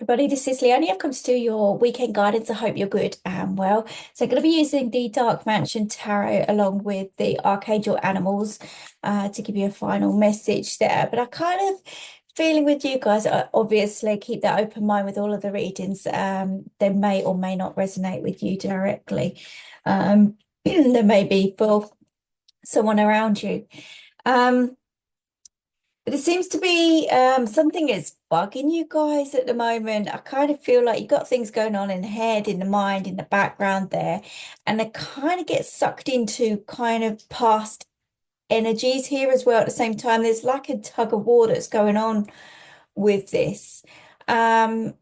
Everybody, this is Leone. I've come to do your weekend guidance. I hope you're good and well. So I'm going to be using the Dark Mansion Tarot along with the Archangel Animals to give you a final message there. But I kind of feeling with you guys, obviously keep that open mind with all of the readings. They may or may not resonate with you directly. They may be for someone around you. But it seems to be something is bugging you guys at the moment. I kind of feel like you've got things going on in the head, in the mind, in the background there. And they kind of get sucked into kind of past energies here as well at the same time. There's like a tug of war that's going on with this. No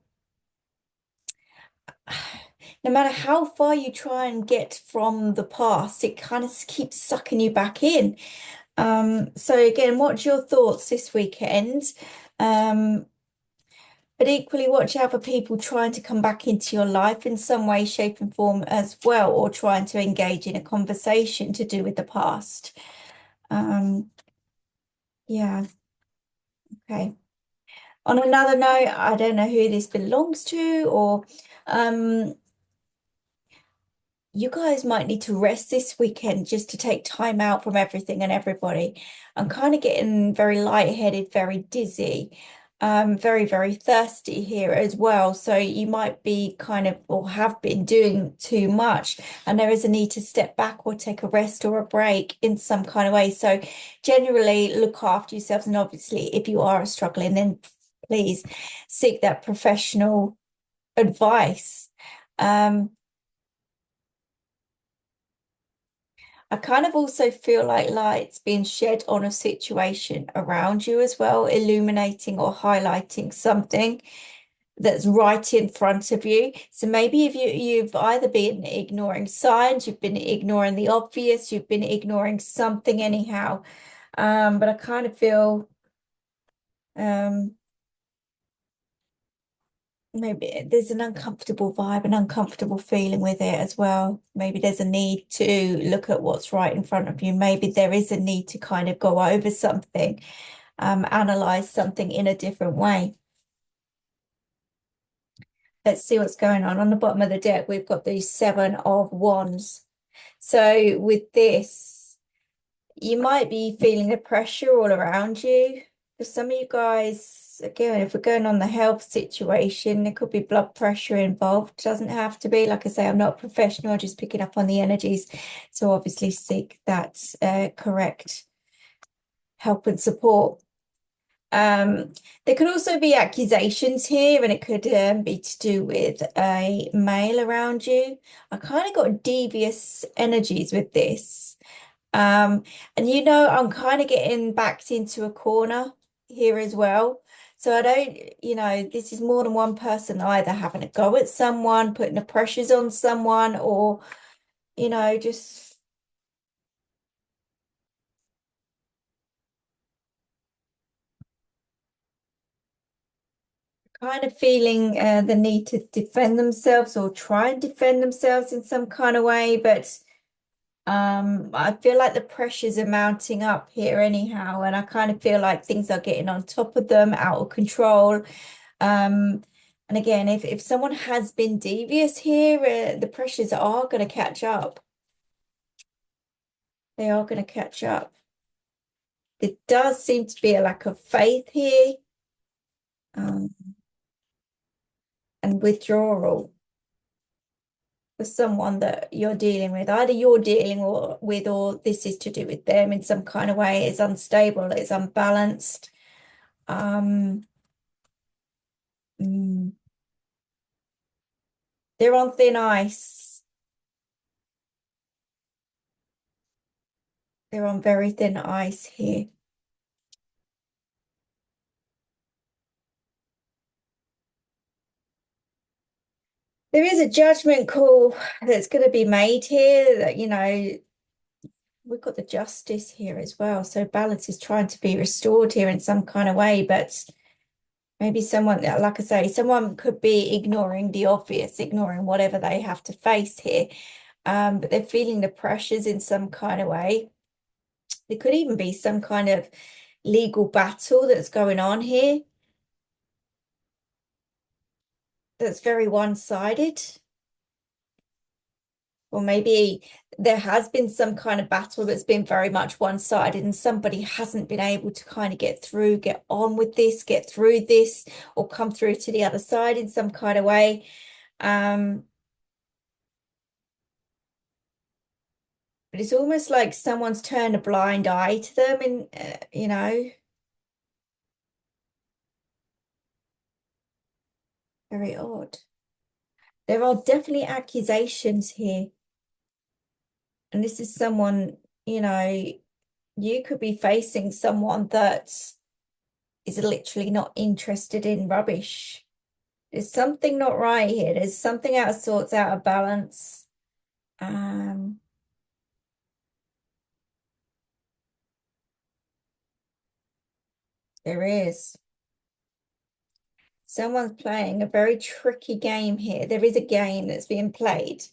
matter how far you try and get from the past, it kind of keeps sucking you back in. So again, what's your thoughts this weekend? But equally, watch out for people trying to come back into your life in some way, shape, and form as well, or trying to engage in a conversation to do with the past. Yeah, okay. On another note, I don't know who this belongs to, or you guys might need to rest this weekend just to take time out from everything and everybody. I'm kind of getting very lightheaded, very dizzy, very, very thirsty here as well. So you might be kind of or have been doing too much, and there is a need to step back or take a rest or a break in some kind of way. So generally look after yourselves, and obviously if you are struggling, then please seek that professional advice. I kind of also feel like light's being shed on a situation around you as well, illuminating or highlighting something that's right in front of you. So maybe if you've either been ignoring signs, you've been ignoring the obvious, you've been ignoring something anyhow. But I kind of feel um maybe there's an uncomfortable vibe, an uncomfortable feeling with it as well. Maybe there's a need to look at what's right in front of you. Maybe there is a need to kind of go over something, analyze something in a different way. Let's see what's going on. On the bottom of the deck, we've got the Seven of Wands. So with this, you might be feeling the pressure all around you. For some of you guys, again, if we're going on the health situation, there could be blood pressure involved. Doesn't have to be. Like I say, I'm not a professional, I'm just picking up on the energies. So obviously seek that correct help and support. There could also be accusations here, and it could be to do with a male around you. I kind of got devious energies with this. And I'm kind of getting backed into a corner here as well. So I don't, this is more than one person either having a go at someone, putting the pressures on someone, or, just kind of feeling the need to defend themselves or try and defend themselves in some kind of way. But I feel like the pressures are mounting up here anyhow, and I kind of feel like things are getting on top of them, out of control. And again, if someone has been devious here, the pressures are going to catch up. They are going to catch up. There does seem to be a lack of faith here, and withdrawal for someone that you're dealing with. Either you're dealing with, or this is to do with them in some kind of way. It's unstable, it's unbalanced. Mm, they're on thin ice. They're on very thin ice here. There is a judgment call that's going to be made here that, we've got the justice here as well. So balance is trying to be restored here in some kind of way, but maybe someone, like I say, someone could be ignoring the obvious, ignoring whatever they have to face here. But they're feeling the pressures in some kind of way. There could even be some kind of legal battle that's going on here. that's very one-sided. Or maybe there has been some kind of battle that's been very much one-sided and somebody hasn't been able to kind of get through, get on with this, get through this, or come through to the other side in some kind of way. But it's almost like someone's turned a blind eye to them and, very odd. There are definitely accusations here. And this is someone, you could be facing someone that is literally not interested in rubbish. There's something not right here. There's something out of sorts, out of balance. There is. Someone's playing a very tricky game here. There is a game that's being played.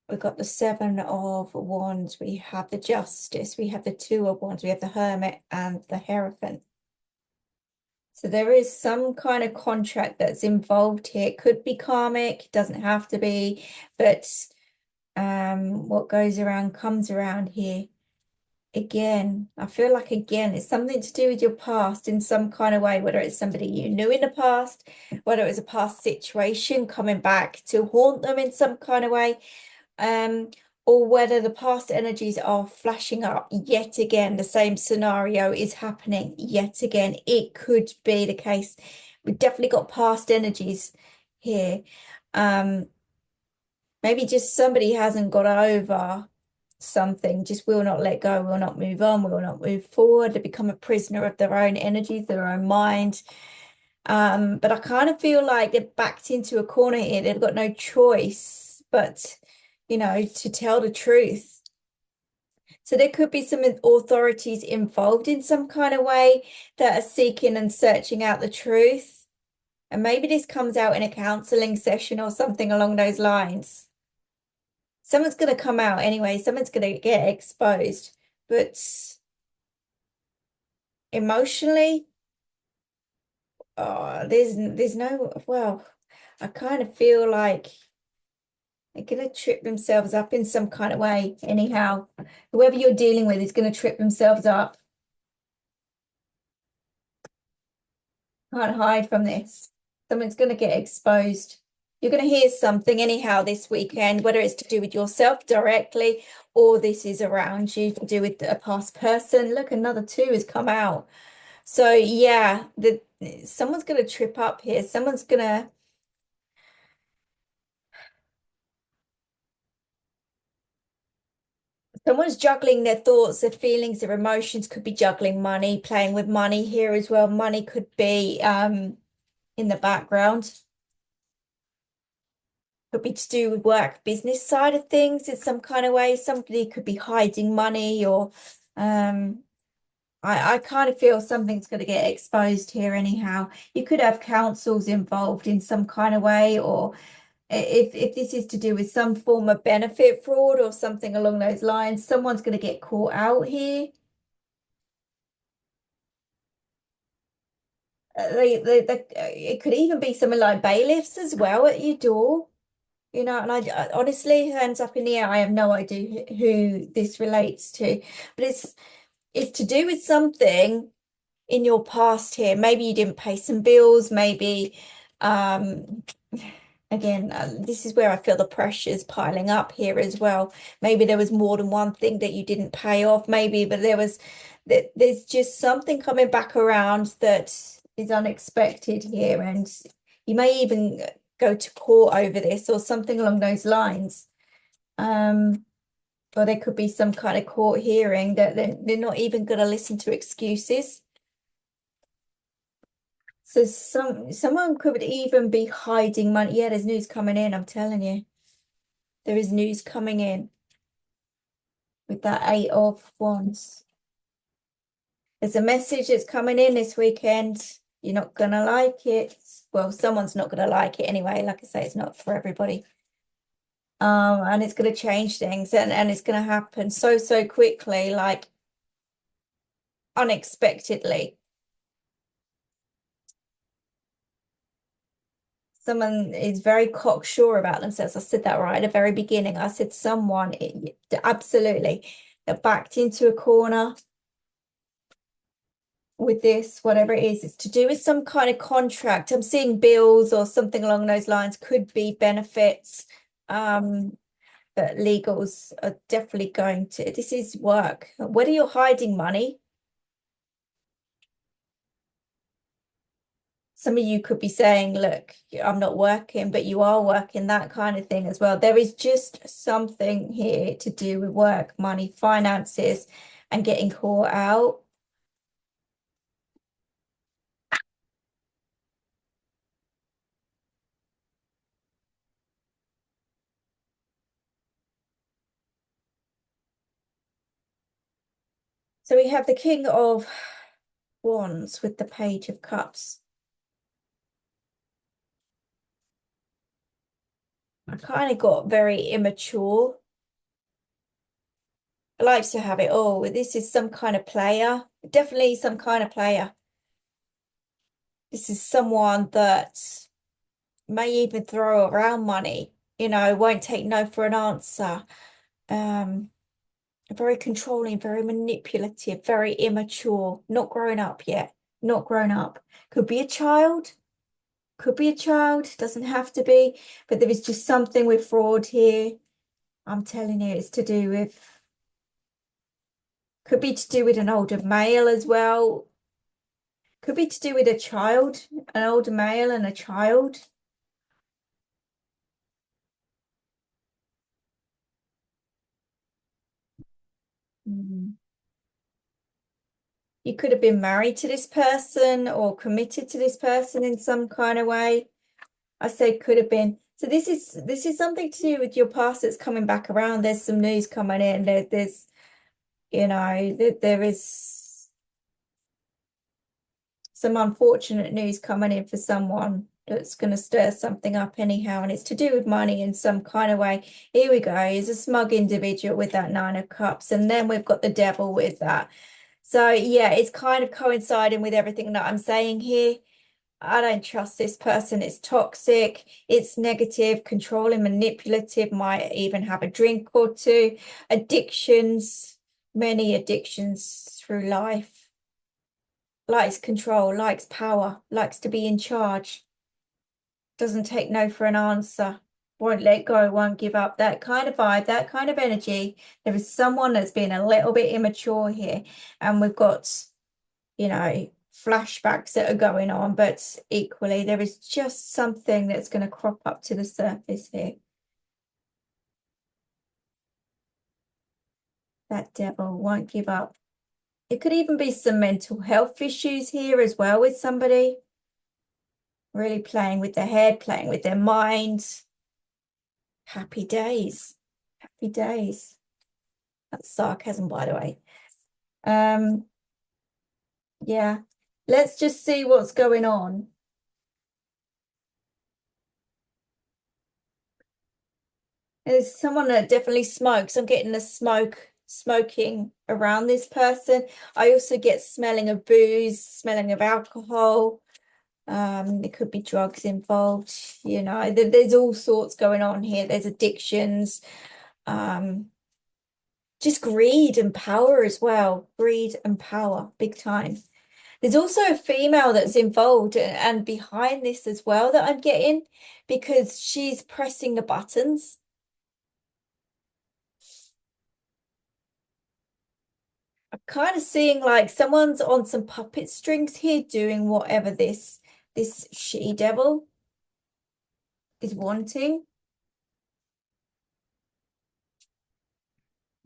We've got the Seven of Wands. We have the Justice. We have the Two of Wands. We have the Hermit and the Hierophant. So there is some kind of contract that's involved here. It could be karmic, doesn't have to be, but what goes around comes around here. Again, I feel like again, it's something to do with your past in some kind of way, whether it's somebody you knew in the past, whether it was a past situation coming back to haunt them in some kind of way, or whether the past energies are flashing up yet again. The same scenario is happening yet again. It could be the case. We've definitely got past energies here. Maybe just somebody hasn't got over something, just will not let go, will not move on, will not move forward. They become a prisoner of their own energies, their own mind. But I kind of feel like they're backed into a corner here. They've got no choice but, to tell the truth. So there could be some authorities involved in some kind of way that are seeking and searching out the truth. And maybe this comes out in a counseling session or something along those lines. Someone's going to come out anyway. Someone's going to get exposed. But emotionally, there's no, well, I kind of feel like they're going to trip themselves up in some kind of way. Anyhow, whoever you're dealing with is going to trip themselves up. Can't hide from this. Someone's going to get exposed. You're going to hear something anyhow this weekend, whether it's to do with yourself directly or this is around you to do with a past person. Look, another two has come out. So yeah, someone's going to trip up here. Someone's juggling their thoughts, their feelings, their emotions, could be juggling money, playing with money here as well. Money could be in the background. Could be to do with work, business side of things in some kind of way. Somebody could be hiding money or I kind of feel something's going to get exposed here anyhow. You could have councils involved in some kind of way, or if this is to do with some form of benefit fraud or something along those lines, someone's going to get caught out here. It could even be something like bailiffs as well at your door. And I honestly, hands up in the air, I have no idea who this relates to, but it's to do with something in your past here. Maybe you didn't pay some bills, maybe again, this is where I feel the pressure's piling up here as well. Maybe there was more than one thing that you didn't pay off, maybe, but there's just something coming back around that is unexpected here, and you may even go to court over this or something along those lines. Or there could be some kind of court hearing that they're not even going to listen to excuses. So someone could even be hiding money. Yeah, there's news coming in, I'm telling you. There is news coming in with that Eight of Wands. There's a message that's coming in this weekend. You're not gonna like it. Well, someone's not gonna like it anyway. Like I say, it's not for everybody. And it's gonna change things, and it's gonna happen so quickly, like unexpectedly. Someone is very cocksure about themselves. I said that right at the very beginning. I said someone, absolutely, they're backed into a corner with this, whatever it is. It's to do with some kind of contract. I'm seeing bills or something along those lines. Could be benefits. But legals are definitely going to, this is work. Whether you're hiding money, some of you could be saying, look, I'm not working, but you are working, that kind of thing as well. There is just something here to do with work, money, finances, and getting caught out. So we have the King of Wands with the Page of Cups. I kind of got very immature. I like to have it all. This is some kind of player, definitely some kind of player. This is someone that may even throw around money, won't take no for an answer. Very controlling, very manipulative, very immature, not grown up yet, not grown up. Could be a child, doesn't have to be, but there is just something with fraud here. I'm telling you, it's to do with, could be to do with an older male as well. Could be to do with a child, an older male and a child. You could have been married to this person or committed to this person in some kind of way. I say could have been. So this is something to do with your past that's coming back around. There's some news coming in. There's there is some unfortunate news coming in for someone that's going to stir something up anyhow, and it's to do with money in some kind of way. Here we go. He's a smug individual with that Nine of Cups, and then we've got the devil with that. So yeah, it's kind of coinciding with everything that I'm saying here. I don't trust this person. It's toxic. It's negative, controlling, manipulative, might even have a drink or two. Addictions, many addictions through life. Likes control, likes power, likes to be in charge. Doesn't take no for an answer. Won't let go, won't give up. That kind of vibe, that kind of energy. There is someone that's been a little bit immature here. And we've got, flashbacks that are going on, but equally there is just something that's going to crop up to the surface here. That devil won't give up. It could even be some mental health issues here as well with somebody. Really playing with their head, playing with their mind. Happy days. Happy days. That's sarcasm, by the way. Yeah. Let's just see what's going on. There's someone that definitely smokes. I'm getting the smoking around this person. I also get smelling of booze, smelling of alcohol. There could be drugs involved, there's all sorts going on here. There's addictions, just greed and power as well. Greed and power, big time. There's also a female that's involved and behind this as well that I'm getting, because she's pressing the buttons. I'm kind of seeing like someone's on some puppet strings here doing whatever this she devil is wanting.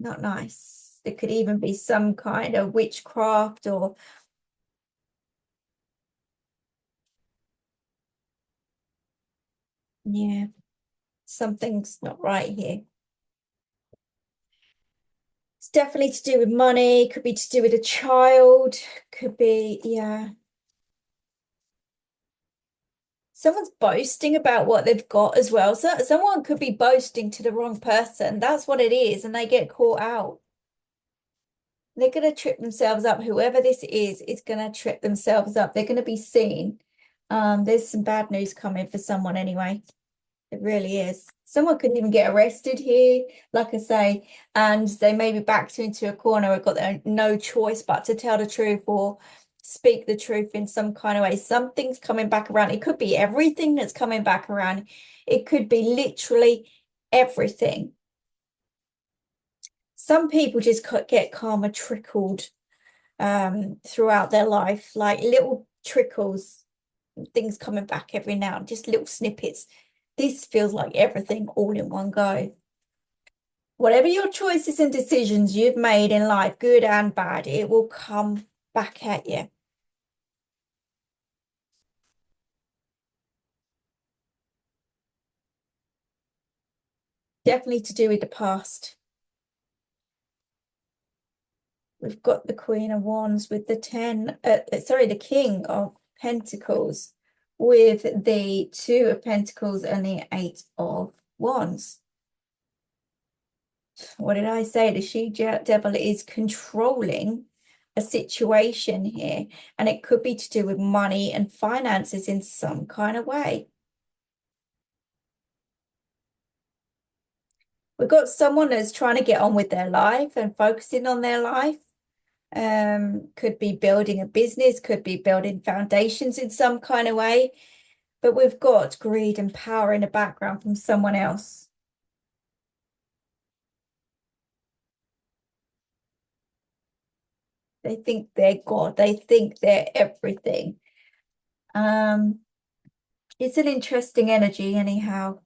Not nice. There could even be some kind of witchcraft or yeah, something's not right here. It's definitely to do with money, could be to do with a child, could be, yeah. Someone's boasting about what they've got as well. So someone could be boasting to the wrong person. That's what it is, and they get caught out. They're going to trip themselves up. Whoever this is going to trip themselves up. They're going to be seen. There's some bad news coming for someone anyway. It really is. Someone could even get arrested here, like I say, and they may be backed into a corner or got no choice but to tell the truth or speak the truth in some kind of way. Something's coming back around. It could be everything that's coming back around. It could be literally everything. Some people just get karma trickled throughout their life, like little trickles, things coming back every now, just little snippets. This feels like everything all in one go. Whatever your choices and decisions you've made in life, good and bad, it will come back at you. Definitely to do with the past. We've got the Queen of Wands with the the King of Pentacles with the Two of Pentacles and the Eight of Wands. What did I say? The she-devil is controlling a situation here, and it could be to do with money and finances in some kind of way. We've got someone that's trying to get on with their life and focusing on their life. Could be building a business, could be building foundations in some kind of way. But we've got greed and power in the background from someone else. They think they're God. They think they're everything. It's an interesting energy anyhow.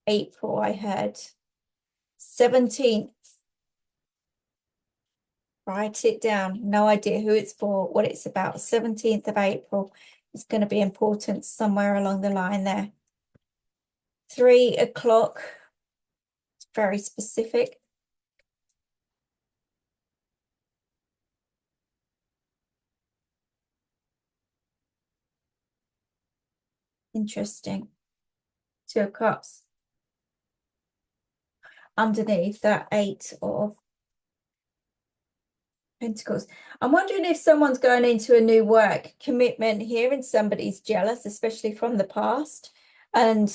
April, I heard. 17th. Write it down. No idea who it's for, what it's about. 17th of April is going to be important somewhere along the line there. 3 o'clock. It's very specific. Interesting. 2 of Cups. Underneath that 8 of Pentacles. I'm wondering if someone's going into a new work commitment here and somebody's jealous, especially from the past, and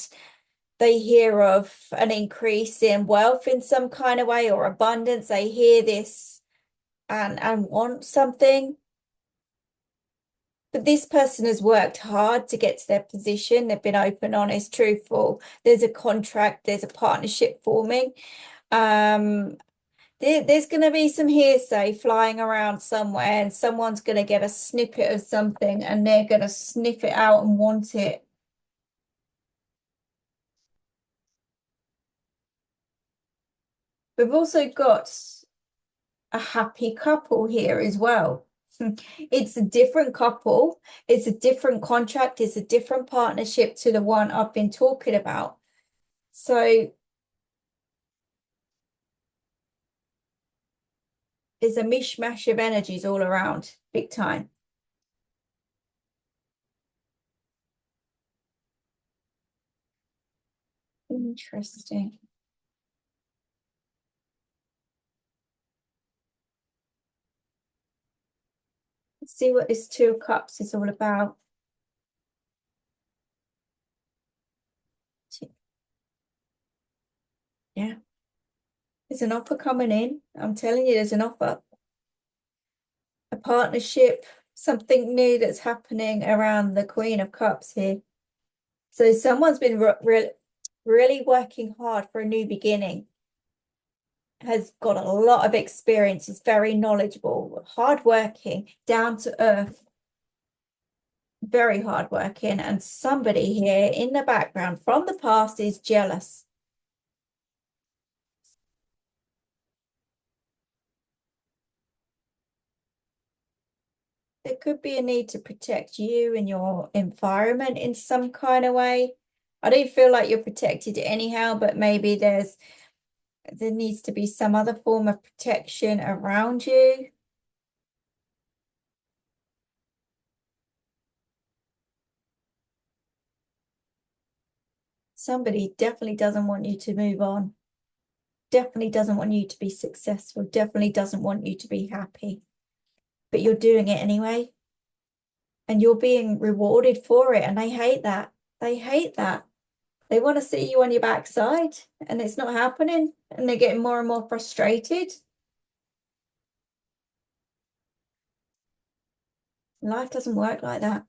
they hear of an increase in wealth in some kind of way or abundance. They hear this and want something. But this person has worked hard to get to their position. They've been open, honest, truthful. There's a contract, there's a partnership forming. There's going to be some hearsay flying around somewhere, and someone's going to get a snippet of something and they're going to sniff it out and want it. We've also got a happy couple here as well. It's a different couple. It's a different contract. It's a different partnership to the one I've been talking about. So there's a mishmash of energies all around, big time. Interesting. Let's see what this Two of Cups is all about. Yeah. There's an offer coming in. I'm telling you, there's an offer. A partnership, something new that's happening around the Queen of Cups here. So someone's been really working hard for a new beginning, has got a lot of experience, is very knowledgeable, hardworking, down to earth, very hardworking, and somebody here in the background from the past is jealous. There could be a need to protect you and your environment in some kind of way. I don't feel like you're protected anyhow, but maybe there needs to be some other form of protection around you. Somebody definitely doesn't want you to move on. definitely doesn't want you to be successful, definitely doesn't want you to be happy, but you're doing it anyway. And you're being rewarded for it. And they hate that. They hate that. They want to see you on your backside and it's not happening. And they're getting more and more frustrated. Life doesn't work like that.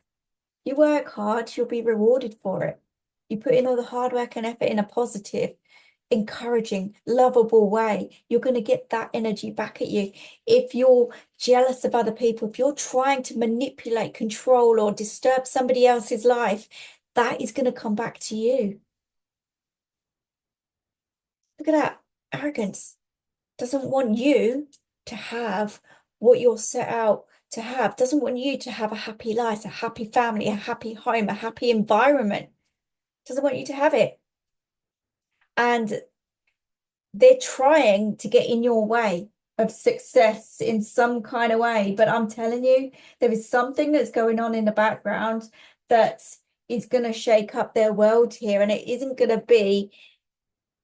You work hard, you'll be rewarded for it. You put in all the hard work and effort in a positive, encouraging, lovable way, you're going to get that energy back at you. If you're jealous of other people, if you're trying to manipulate, control, or disturb somebody else's life, that is going to come back to you. Look at that arrogance. Doesn't want you to have what you're set out to have. Doesn't want you to have a happy life, a happy family, a happy home, a happy environment. Doesn't want you to have it. And they're trying to get in your way of success in some kind of way. But I'm telling you, there is something that's going on in the background that is going to shake up their world here. And it isn't going to be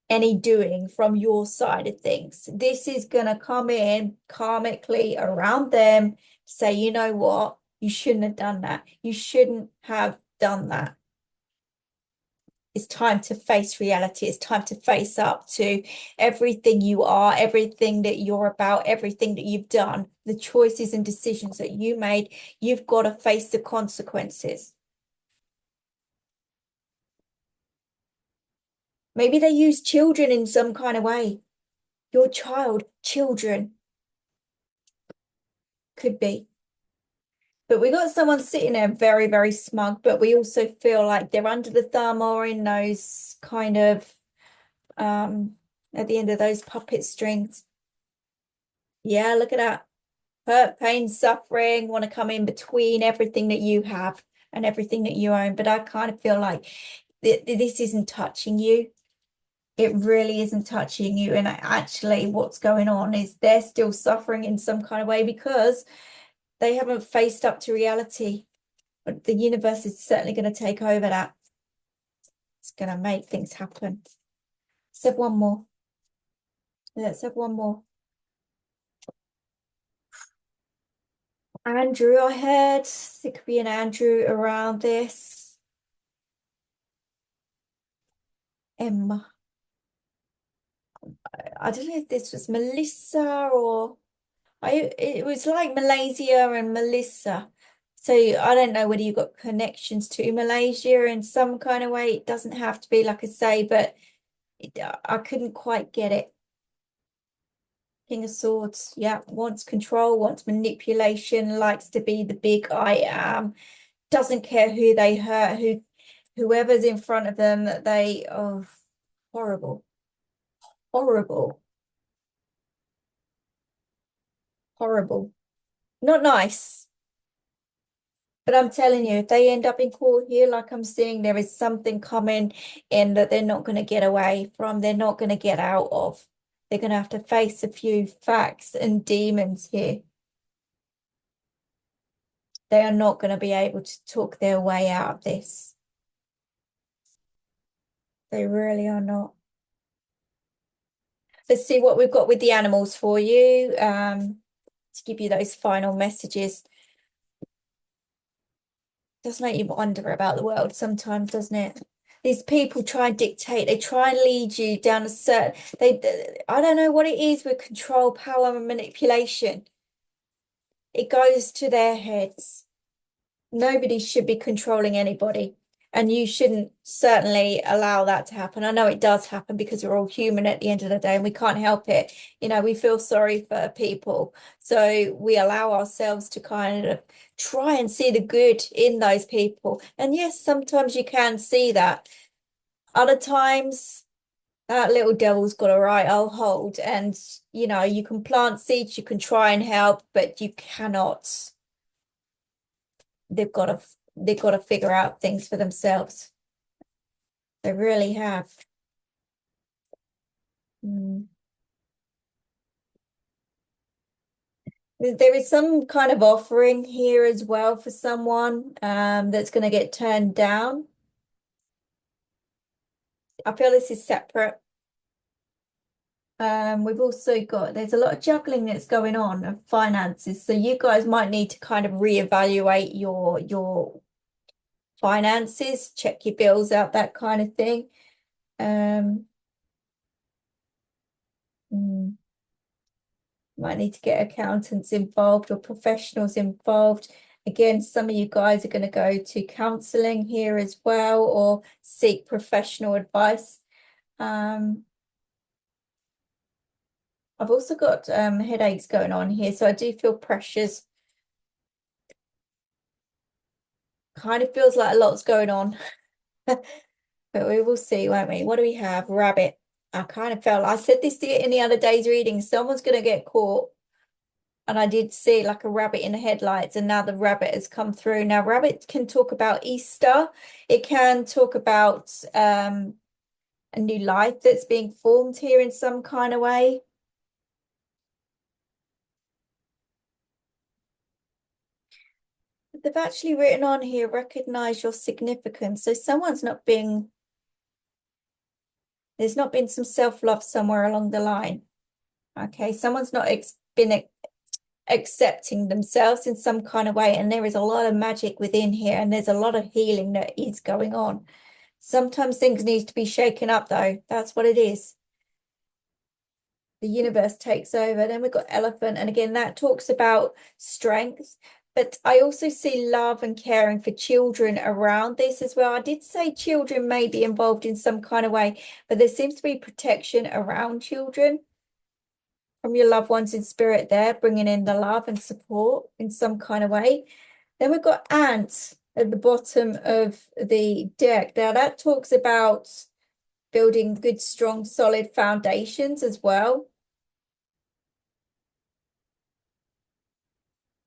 any doing from your side of things. This is going to come in karmically around them, say, you know what? You shouldn't have done that. You shouldn't have done that. It's time to face reality. It's time to face up to everything you are, everything that you're about, everything that you've done, the choices and decisions that you made. You've got to face the consequences. Maybe they use children in some kind of way. Your child, children. Could be. But we got someone sitting there very, very smug, but we also feel like they're under the thumb or in those kind of at the end of those puppet strings. Yeah, look at that. Hurt, pain, suffering, want to come in between everything that you have and everything that you own. But I kind of feel like this isn't touching you. It really isn't touching you. And actually what's going on is they're still suffering in some kind of way because they haven't faced up to reality. But the universe is certainly going to take over that. It's going to make things happen. Let's have one more. Let's have one more. Andrew, I heard there could be an Andrew around this. Emma. I don't know if this was Melissa or it was like Malaysia and Melissa. So I don't know whether you've got connections to Malaysia in some kind of way. It doesn't have to be, like I say, but I couldn't quite get it. King of Swords, yeah, wants control, wants manipulation, likes to be the big I am, doesn't care who they hurt, whoever's in front of them, that they, oh, horrible, horrible, horrible, not nice. But I'm telling you, if they end up in court here, like I'm seeing, there is something coming in that they're not going to get away from. They're not going to get out of. They're going to have to face a few facts and demons here. They are not going to be able to talk their way out of this. They really are not. Let's see what we've got with the animals for you, to give you those final messages. Does make you wonder about the world sometimes, doesn't it? These people try and dictate, they try and lead you down a certain, I don't know what it is with control, power, and manipulation. It goes to their heads. Nobody should be controlling anybody. And you shouldn't certainly allow that to happen. I know it does happen because we're all human at the end of the day and we can't help it. You know, we feel sorry for people. So we allow ourselves to kind of try and see the good in those people. And yes, sometimes you can see that. Other times, that little devil's got a right old hold. And, you know, you can plant seeds, you can try and help, but you cannot. They've got to figure out things for themselves. They really have. There is some kind of offering here as well for someone that's going to get turned down. I feel this is separate. We've also got, there's a lot of juggling that's going on of finances. So you guys might need to kind of reevaluate your finances, check your bills out, that kind of thing. Um, mm, might need to get accountants involved or professionals involved. Again, some of you guys are going to go to counselling here as well or seek professional advice. I've also got headaches going on here, so I do feel pressures. Kind of feels like a lot's going on, but we will see, won't we? What do we have? Rabbit. I kind of felt, I said this in the other day's reading, someone's going to get caught. And I did see like a rabbit in the headlights, and now the rabbit has come through. Now, rabbit can talk about Easter. It can talk about a new life that's being formed here in some kind of way. They've actually written on here, recognize your significance. So someone's not being, there's not been some self-love somewhere along the line. Okay, someone's not been accepting themselves in some kind of way, and there is a lot of magic within here, and there's a lot of healing that is going on. Sometimes things need to be shaken up, though. That's what it is. The universe takes over. Then we've got elephant, and again, that talks about strength. But I also see love and caring for children around this as well. I did say children may be involved in some kind of way, but there seems to be protection around children from your loved ones in spirit there, bringing in the love and support in some kind of way. Then we've got ants at the bottom of the deck. Now that talks about building good, strong, solid foundations as well.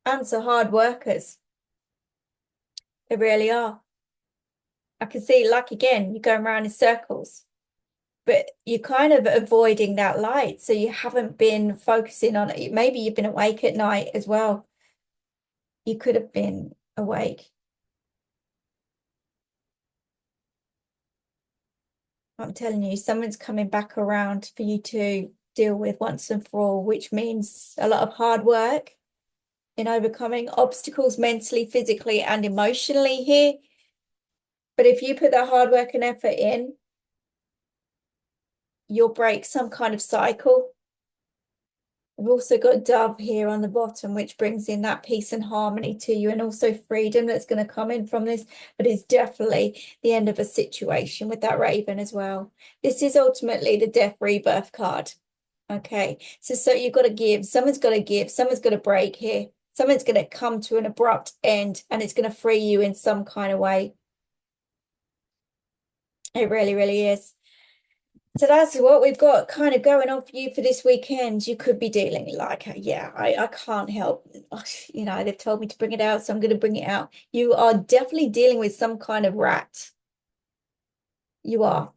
Ants are hard workers. They really are. I can see, like, again, you're going around in circles, but you're kind of avoiding that light. So you haven't been focusing on it. Maybe you've been awake at night as well. You could have been awake. I'm telling you, someone's coming back around for you to deal with once and for all, which means a lot of hard work in overcoming obstacles mentally, physically, and emotionally here. But if you put that hard work and effort in, you'll break some kind of cycle. We've also got dove here on the bottom, which brings in that peace and harmony to you, and also freedom that's going to come in from this. But it's definitely the end of a situation with that raven as well. This is ultimately the death rebirth card. Okay, so you've got to give. Someone's got to give. Someone's got to break here. Someone's going to come to an abrupt end, and it's going to free you in some kind of way. It really, really is. So that's what we've got kind of going on for you for this weekend. You could be dealing like, yeah, I can't help. You know, they've told me to bring it out, so I'm going to bring it out. You are definitely dealing with some kind of rat. You are.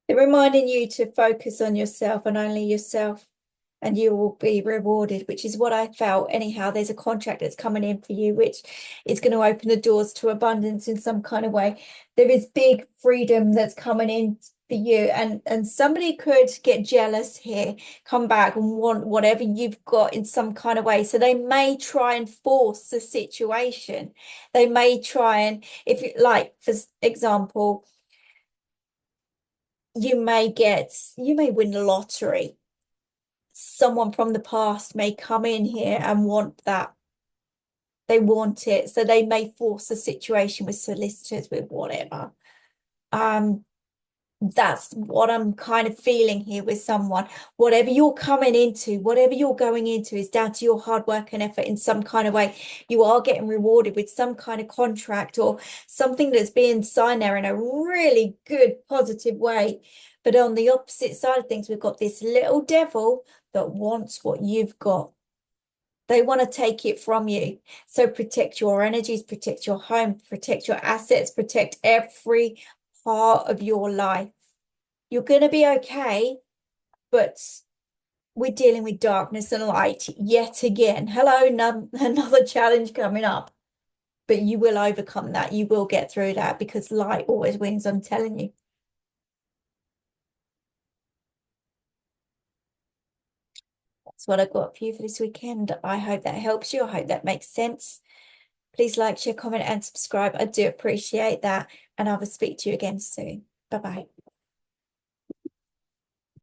They're reminding you to focus on yourself and only yourself, and you will be rewarded, which is what I felt. Anyhow, there's a contract that's coming in for you, which is going to open the doors to abundance in some kind of way. There is big freedom that's coming in for you, and somebody could get jealous here, come back and want whatever you've got in some kind of way. So they may try and force the situation. They may try and, if you like, for example, you may win the lottery. Someone from the past may come in here and want that. They want it. So they may force a situation with solicitors, with whatever. That's what I'm kind of feeling here with someone. Whatever you're coming into, whatever you're going into is down to your hard work and effort in some kind of way. You are getting rewarded with some kind of contract or something that's being signed there in a really good, positive way. But on the opposite side of things, we've got this little devil that wants what you've got. They want to take it from you. So protect your energies, protect your home, protect your assets, protect every part of your life. You're going to be okay, but we're dealing with darkness and light yet again. Hello, another challenge coming up. but you will overcome that. You will get through that because light always wins, I'm telling you. That's what I got for you for this weekend. I hope that helps you. I hope that makes sense. Please like, share, comment, and subscribe. I do appreciate that. And I will speak to you again soon. Bye-bye.